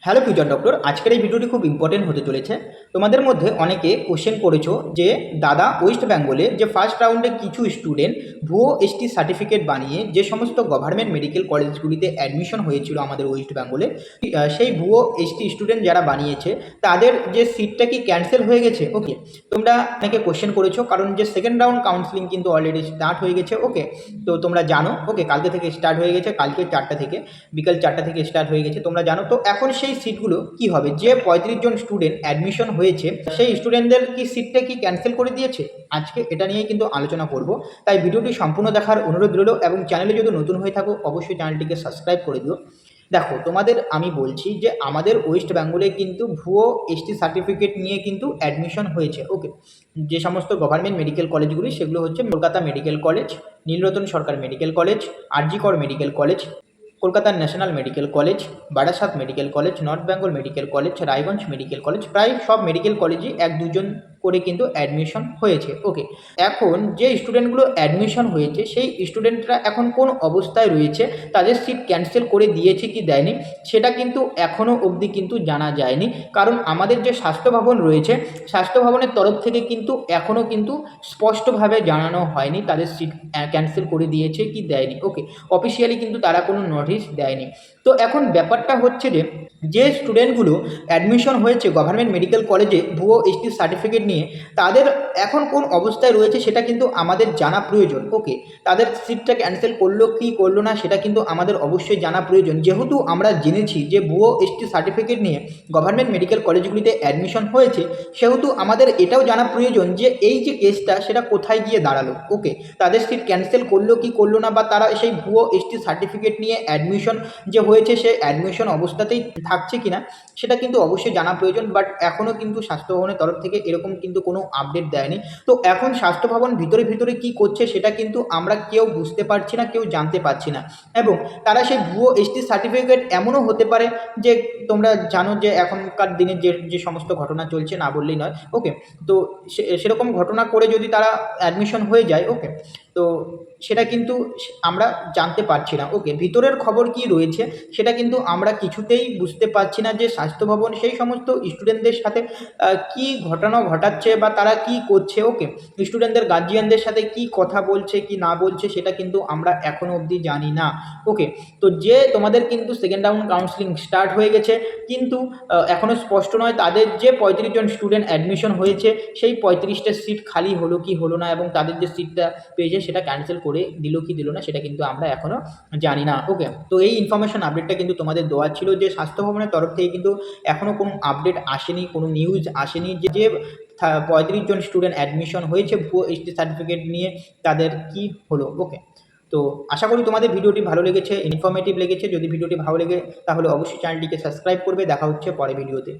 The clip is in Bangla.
হ্যালো ফিউচার ডক্টর, আজকের এই ভিডিওটি খুব ইম্পর্টেন্ট হতে চলেছে। তোমাদের মধ্যে অনেকে কোশ্চেন করেছো যে দাদা, ওয়েস্ট বেঙ্গলে যে ফার্স্ট রাউন্ডে কিছু স্টুডেন্ট ভুয়ো এসটি সার্টিফিকেট বানিয়ে যে সমস্ত গভর্নমেন্ট মেডিকেল কলেজগুলিতে অ্যাডমিশন হয়েছিল আমাদের ওয়েস্ট বেঙ্গলে, সেই ভুয়ো এসটি স্টুডেন্ট যারা বানিয়েছে তাদের যে সিটটা কি ক্যান্সেল হয়ে গেছে। ওকে, তোমরা অনেকে কোশ্চেন করেছো, কারণ যে সেকেন্ড রাউন্ড কাউন্সিলিং কিন্তু অলরেডি স্টার্ট হয়ে গেছে। ওকে, তো তোমরা জানো, ওকে, কালকে থেকে স্টার্ট হয়ে গেছে, কালকে 4টা থেকে বিকাল 4টা থেকে স্টার্ট হয়ে গেছে, তোমরা জানো। তো এখন সেই সিটগুলো কি হবে? যে 35 জন স্টুডেন্ট অ্যাডমিশন হয়েছে সেই স্টুডেন্টদের কি সিটটা কি ক্যান্সেল করে দিয়েছে? আজকে এটা নিয়েই কিন্তু আলোচনা করব, তাই ভিডিওটি সম্পূর্ণ দেখার অনুরোধ রইল, এবং চ্যানেলে যদি নতুন হয়ে থাকো অবশ্যই চ্যানেলটিকে সাবস্ক্রাইব করে দিও। দেখো, তোমাদের আমি বলছি যে আমাদের ওয়েস্ট বেঙ্গলে কিন্তু ভুয়ো এসটি সার্টিফিকেট নিয়ে কিন্তু অ্যাডমিশন হয়েছে। ওকে, যে সমস্ত গভর্নমেন্ট মেডিকেল কলেজগুলি সেগুলো হচ্ছে কলকাতা মেডিকেল কলেজ, নীলরতন সরকার মেডিকেল কলেজ, আরজি কর মেডিকেল কলেজ, কলকাতার national medical college, Barasat medical college, north Bengal medical college, Raiganj medical college, প্রায় সব মেডিকেল কলেজই এক দুজন করে কিন্তু অ্যাডমিশন হয়েছে। ওকে, এখন যে স্টুডেন্টগুলো অ্যাডমিশন হয়েছে সেই স্টুডেন্টরা এখন কোন অবস্থায় রয়েছে, তাদের সিট ক্যান্সেল করে দিয়েছে কি দেয়নি সেটা কিন্তু এখনও অবধি কিন্তু জানা যায়নি। কারণ আমাদের যে স্বাস্থ্য ভবন রয়েছে, স্বাস্থ্য ভবনের তরফ থেকে কিন্তু এখনও কিন্তু স্পষ্টভাবে জানানো হয়নি তাদের সিট ক্যান্সেল করে দিয়েছে কি দেয়নি। ওকে, অফিসিয়ালি কিন্তু তারা কোনো নোটিশ দেয়নি। তো এখন ব্যাপারটা হচ্ছে যে স্টুডেন্টগুলো অ্যাডমিশন হয়েছে গভর্নমেন্ট মেডিকেল কলেজে ভুয়ো এসটি সার্টিফিকেট নিয়ে, তাদের এখন কোন অবস্থায় রয়েছে সেটা কিন্তু আমাদের জানা প্রয়োজন। ওকে, তাদের সিটটা ক্যান্সেল করলো কি করলো না সেটা কিন্তু আমাদের অবশ্যই জানা প্রয়োজন। যেহেতু আমরা জেনেছি যে ভুয়ো এসটি সার্টিফিকেট নিয়ে গভর্নমেন্ট মেডিকেল কলেজগুলিতে অ্যাডমিশন হয়েছে, সেহেতু আমাদের এটাও জানা প্রয়োজন যে এই যে কেসটা সেটা কোথায় গিয়ে দাঁড়ালো। ওকে, তাদের সিট ক্যান্সেল করলো কি করলো না, বা তারা সেই ভুয়ো এসটি সার্টিফিকেট নিয়ে অ্যাডমিশন যে হয়েছে সে অ্যাডমিশন অবস্থাতেই থাকছে কিনা সেটা কিন্তু অবশ্যই জানা প্রয়োজন। বাট এখনও কিন্তু স্বাস্থ্য ভবনের তরফ থেকে এরকম কিন্তু কোনো আপডেট দেয়নি। তো এখন স্বাস্থ্য ভবন ভিতরে ভিতরে কী করছে সেটা কিন্তু আমরা কেউ বুঝতে পারছি না, কেউ জানতে পারছি না। এবং তারা সেই ভুয়ো এসটি সার্টিফিকেট এমনও হতে পারে যে তোমরা জানো যে এখনকার দিনে যে যে সমস্ত ঘটনা চলছে, না বললেই নয়। ওকে, তো সেরকম ঘটনা করে যদি তারা অ্যাডমিশন হয়ে যায়, ওকে, তো সেটা কিন্তু আমরা জানতে পারছি না। ওকে, ভিতরের খবর কি রয়েছে সেটা কিন্তু আমরা কিছুতেই বুঝতে পারছি না, যে স্বাস্থ্য ভবন সেই সমস্ত স্টুডেন্টদের সাথে কি ঘটনা ঘটাচ্ছে বা তারা কি করছে। ওকে, স্টুডেন্টদের গার্জিয়ানদের সাথে কি কথা বলছে কি না বলছে সেটা কিন্তু আমরা এখনও অবধি জানি না। ওকে, তো যে তোমাদের কিন্তু সেকেন্ড রাউন্ড কাউন্সিলিং স্টার্ট হয়ে গেছে, কিন্তু এখনও স্পষ্ট নয় তাদের যে 35 জন স্টুডেন্ট অ্যাডমিশন হয়েছে সেই 35টা সিট খালি হলো কি হলো না, এবং তাদের যে সিটটা পেয়েছে সেটা ক্যান্সেল করে দিল কি দিল না সেটা কিন্তু আমরা এখনও জানি না। ওকে, তো এই ইনফরমেশন আপডেটটা কিন্তু তোমাদের দেওয়া ছিল, যে স্বাস্থ্য ভবনের তরফ থেকে কিন্তু এখনও কোনো আপডেট আসেনি, কোনো নিউজ আসেনি যে 35 জন স্টুডেন্ট অ্যাডমিশন হয়েছে ভুয়ো এসটি সার্টিফিকেট নিয়ে তাদের কি হলো। ওকে, তো আশা করি তোমাদের ভিডিওটি ভালো লেগেছে, ইনফরমেটিভ লেগেছে। যদি ভিডিওটি ভালো লেগে তাহলে অবশ্যই চ্যানেলটিকে সাবস্ক্রাইব করবে। দেখা হচ্ছে পরে ভিডিওতে।